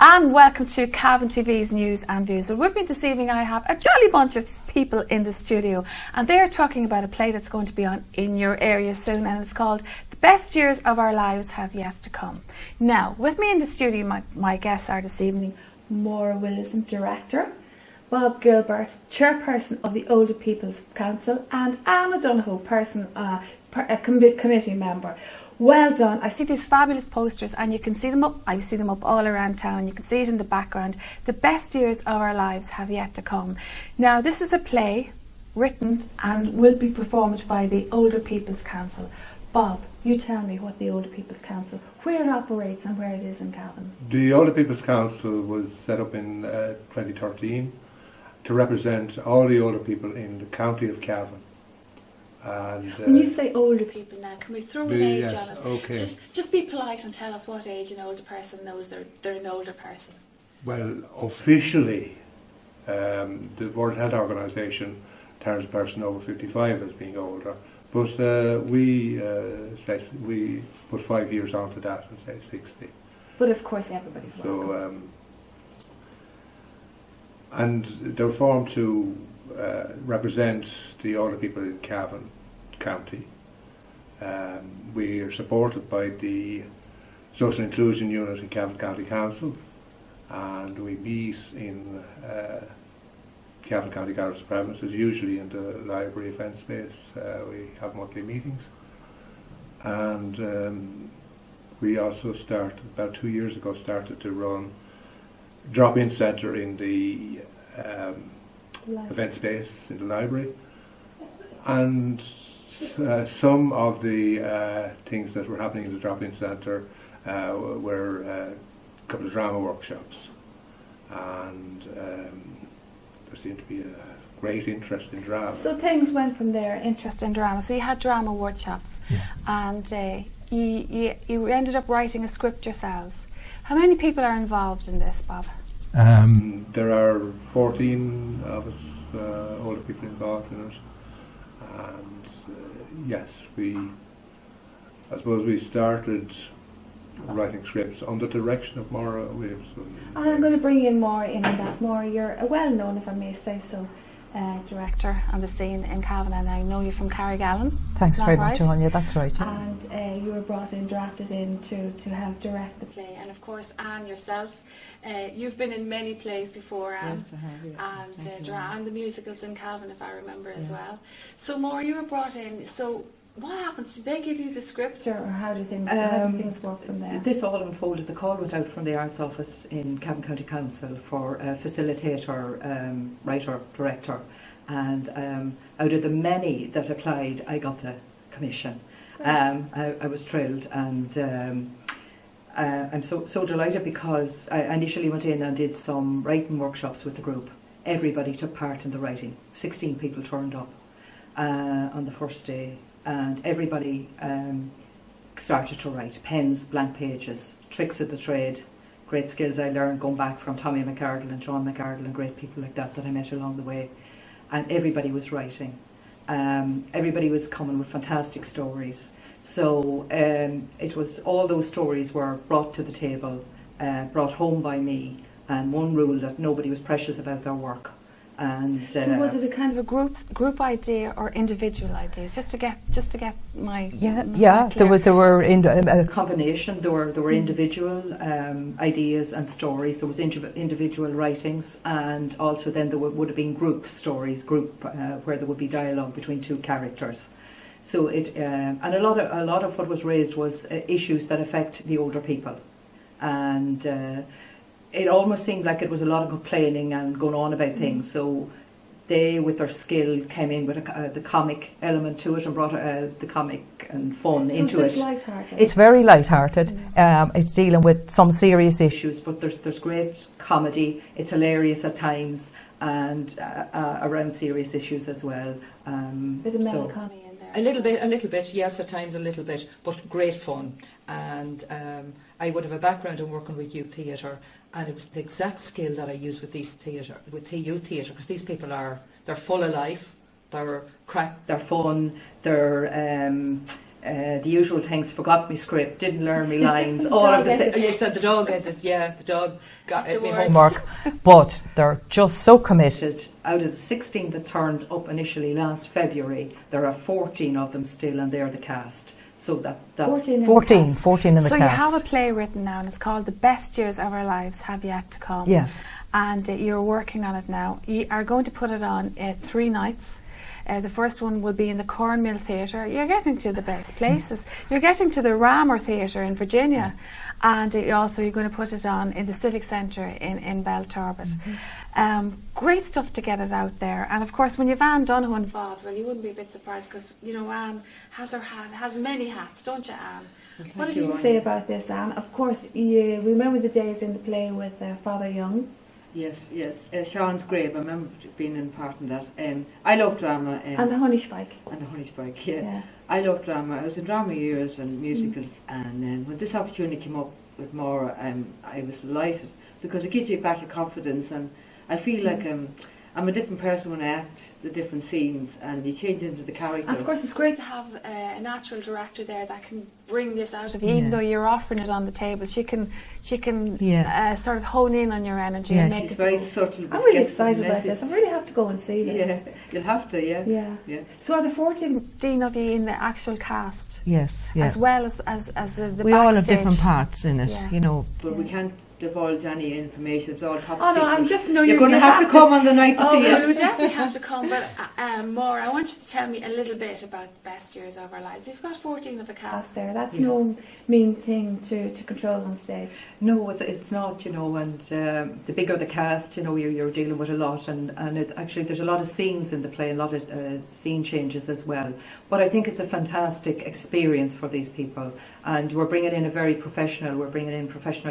And welcome to Cavan TV's News and Views. So with me this evening I have a jolly bunch of people in the studio, and they are talking about a play that's going to be on in your area soon, and it's called The Best Years of Our Lives Have Yet to Come. Now, with me in the studio, my guests are this evening Maura Williamson Director, Bob Gilbert, Chairperson of the Older People's Council, and Aine Duffy, committee member. Well done. I see these fabulous posters, and you can see them up. I see them up all around town. You can see it in the background. The best years of our lives have yet to come. Now, this is a play written and will be performed by the Older People's Council. Bob, you tell me what the Older People's Council, where it operates and where it is in Cavan. The Older People's Council was set up in 2013 to represent all the older people in the county of Cavan. And, when you say older people now, can we throw an age on it? Okay. Just be polite and tell us what age an older person knows they're an older person. Well, officially, the World Health Organization terms a person over 55 as being older, but we put 5 years onto that and say 60. But of course everybody's welcome. So, and they're formed to represent the older people in Cavan County. We are supported by the Social Inclusion Unit in Cavan County Council, and we meet in Cavan County Garrison premises, usually in the library event space. We have monthly meetings, and we also about 2 years ago started to run drop-in centre in the event space in the library, and some of the things that were happening in the drop-in centre were a couple of drama workshops, and there seemed to be a great interest in drama. So things went from there, interest in drama. So you had drama workshops, and you ended up writing a script yourselves. How many people are involved in this, Bob? There are 14 of us older people involved in it, and yes, I suppose we started writing scripts under the direction of Maura Williamson. I'm going to bring in Maura in on that. Maura, you're a well-known, if I may say so, director on the scene in Cavan, and I know you from Carrigallen. Thanks very much, Anya, that's right. And you were drafted in to help direct the play. And of course, Anne, yourself, you've been in many plays before, Anne. Yes, I have, and the musicals in Cavan, if I remember as well. So Maura, you were brought in, so what happens? Did they give you the script, or how do things work from there? This all unfolded. The call went out from the Arts Office in Cavan County Council for a facilitator, writer, director, and out of the many that applied, I got the commission. I was thrilled, and I'm so delighted because I initially went in and did some writing workshops with the group. Everybody took part in the writing. 16 people turned up on the first day. And everybody started to write. Pens, blank pages, tricks of the trade, great skills I learned going back from Tommy McArdle and John McArdle and great people like that I met along the way. And everybody was writing. Everybody was coming with fantastic stories. So it was, all those stories were brought to the table, brought home by me, and one rule that nobody was precious about their work. And so was it a kind of a group idea or individual ideas? Just to get my there were a combination. There were individual ideas and stories. There was individual writings, and also then there would have been group stories, where there would be dialogue between two characters. So it and a lot of what was raised was issues that affect the older people, and. It almost seemed like it was a lot of complaining and going on about things. So they, with their skill, came in with the comic element to it and brought the comic and fun into it. Light-hearted. It's very light-hearted. It's dealing with some serious issues, but there's great comedy. It's hilarious at times, and around serious issues as well. Bit of melancholy in there. A little bit, yes, at times a little bit, but great fun. And I would have a background in working with youth theatre, and it was the exact skill that I use with youth theatre, because these people they're full of life, they're crack, they're fun, they're the usual things, forgot my script, didn't learn my lines, all of the Yes, and the dog ended, the dog got The me words. homework. But they're just so committed. Out of the 16 that turned up initially last February, there are 14 of them still, and they're the cast. So that's 14 in the 14 cast. 14 in the So cast. you have a play written now, and it's called The Best Years of Our Lives Have Yet to Come. Yes. And you're working on it now. You are going to put it on 3 nights. The first one will be in the Cornmill Theatre. You're getting to the best places. You're getting to the Rammer Theatre in Virginia. And you're going to put it on in the Civic Centre in Belturbet. Great stuff to get it out there. And of course, when you've Anne Donoghue involved, well, you wouldn't be a bit surprised because, Anne has many hats, don't you, Anne? What did you say about this, Anne? Of course, you remember the days in the play with Father Young. Yes. Sean's grave. I remember being in part in that. I love drama. And the Honey Spike. And the Honey Spike, yeah. I love drama. I was in drama years and musicals, and when this opportunity came up with Maura, I was delighted because it gives you back your confidence, and I feel like I'm a different person when I act the different scenes, and you change into the character. And of course, it's great to have a natural director there that can bring this out of you, even though you're offering it on the table. She can sort of hone in on your energy. Yes. And make It's it very go. subtle. I'm really excited about this. I really have to go and see this. Yeah, you'll have to. Yeah. So are the 14 of you in the actual cast, Yes. as well as the We all have backstage? different parts in it, Yeah. But we can't divulge any information. It's all top Oh no, secret. I'm just You're going to have to come on the night to see Well, it. we definitely have to come, but Maura, I want you to tell me a little bit about the best years of our lives. We've got 14 of a cast. There. That's no mean thing to control on stage. No, it's not, and the bigger the cast, you're dealing with a lot, and it's actually, there's a lot of scenes in the play, a lot of scene changes as well. But I think it's a fantastic experience for these people, and we're bringing in professional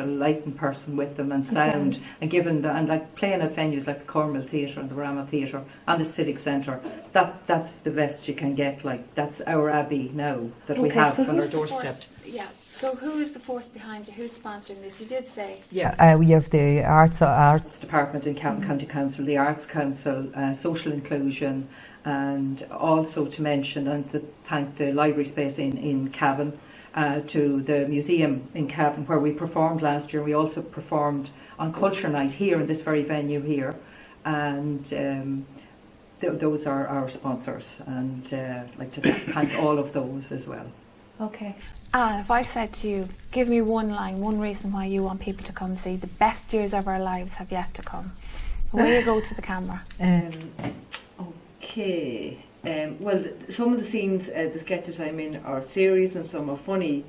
lighting person with them, and sound, and like playing at venues like the Cornmill Theatre and the Rammer Theatre and the Civic Centre. That's the best you can get. Like, that's our abbey now that we have on our doorstep. Yeah. So who is the force behind you? Who's sponsoring this? You did say. We have the arts department in Cavan County Council, the Arts Council, social inclusion, and also to mention and to thank the library space in Cavan, to the museum in Cavan where we performed last year. We also performed on Culture Night here in this very venue here, and those are our sponsors, and I'd like to thank all of those as well. Okay. Anne, if I said to you, give me one line, one reason why you want people to come and see The Best Years of Our Lives Have Yet to Come. Where you go to the camera. Okay. Well, some of the scenes, the sketches I'm in are serious and some are funny.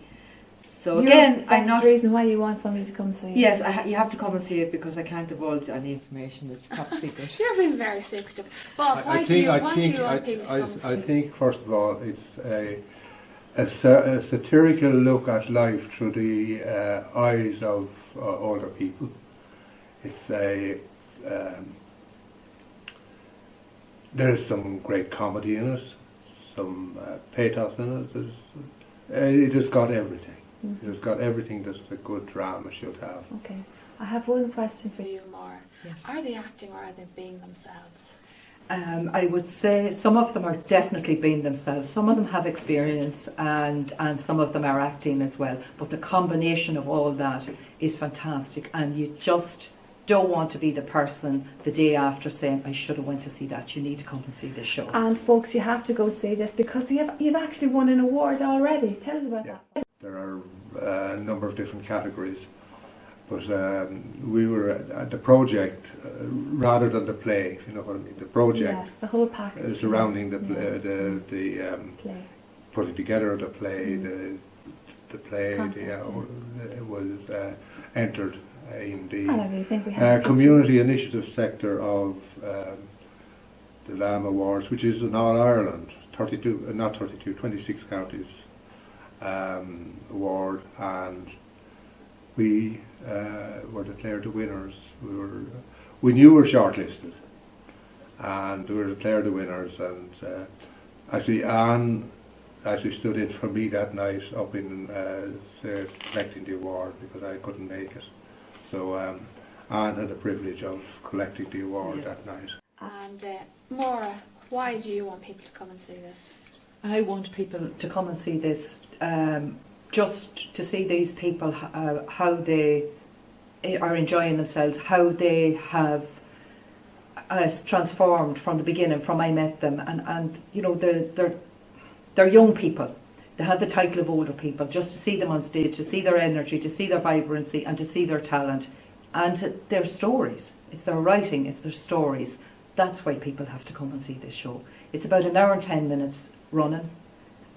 So again, I'm not. The reason why you want somebody to come see it. Yes, you have to come and see it because I can't divulge any information that's top secret. You're being very secretive. Bob, why do you want people to come see I it? think, first of all, it's a satirical look at life through the eyes of older people. It's there's some great comedy in it, some pathos in it. It has got everything. It has got everything that a good drama should have. Okay. I have one question for you. You more. Yes. Are they acting or are they being themselves? I would say some of them are definitely being themselves. Some of them have experience, and some of them are acting as well. But the combination of all that is fantastic, and you just don't want to be the person the day after saying, I should have went to see that. You need to come and see this show. And folks, you have to go see this because you've actually won an award already. Tell us about that. There are a number of different categories. But we were at the project rather than the play, if you know what I mean. The project, yes, the whole package surrounding the play, putting together the play, the play was entered in the community initiative sector of the LAM Awards, which is in all Ireland, 26 counties award, and we were declared the winners. We knew we were shortlisted, and we were declared the winners. And actually, Anne stood in for me that night up in collecting the award because I couldn't make it. So Anne had the privilege of collecting the award that night. And Maura, why do you want people to come and see this? I want people to come and see this just to see these people, how they are enjoying themselves, how they have transformed from the beginning, from I met them, and you know, they're young people. They have the title of older people. Just to see them on stage, to see their energy, to see their vibrancy, and to see their talent, and their stories. It's their writing, it's their stories. That's why people have to come and see this show. It's about an hour and 10 minutes running,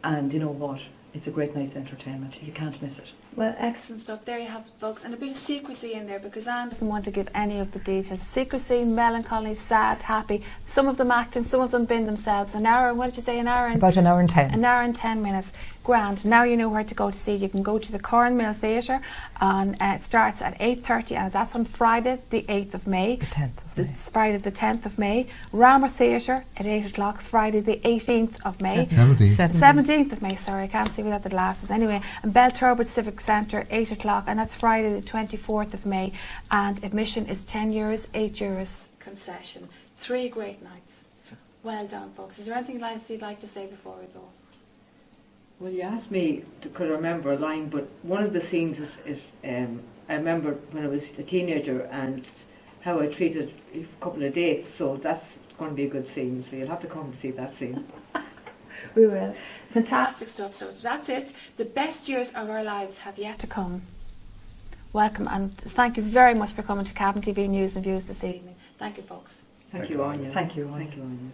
and you know what? It's a great night's entertainment. You can't miss it. Well, excellent stuff. There you have it, folks. And a bit of secrecy in there because Anne doesn't want to give any of the details. Secrecy, melancholy, sad, happy. Some of them acting, some of them being themselves. An hour, what did you say, About an hour and 10. An hour and 10 minutes. Grand. Now you know where to go to see it. You can go to the Cornmill Theatre. It starts at 8:30 and that's on Friday the 8th of May. The 10th of May. It's Friday the 10th of May. Rammer Theatre at 8 o'clock, Friday the 18th of May. 17th of May, sorry, I can't see without the glasses. Anyway, and Belturbet Civic Centre, 8 o'clock, and that's Friday the 24th of May. And admission is €10, €8. Concession. 3 great nights. Well done, folks. Is there anything else you'd like to say before we go? Well, you asked me could I remember a line, but one of the scenes is I remember when I was a teenager and how I treated a couple of dates, so that's going to be a good scene, so you'll have to come and see that scene. We will. Fantastic stuff. So that's it. The best years of our lives have yet to come. Welcome and thank you very much for coming to Cavan TV News and Views this evening. Thank you, folks. Thank you, Anya. Thank you, Anya. Thank you, Anya.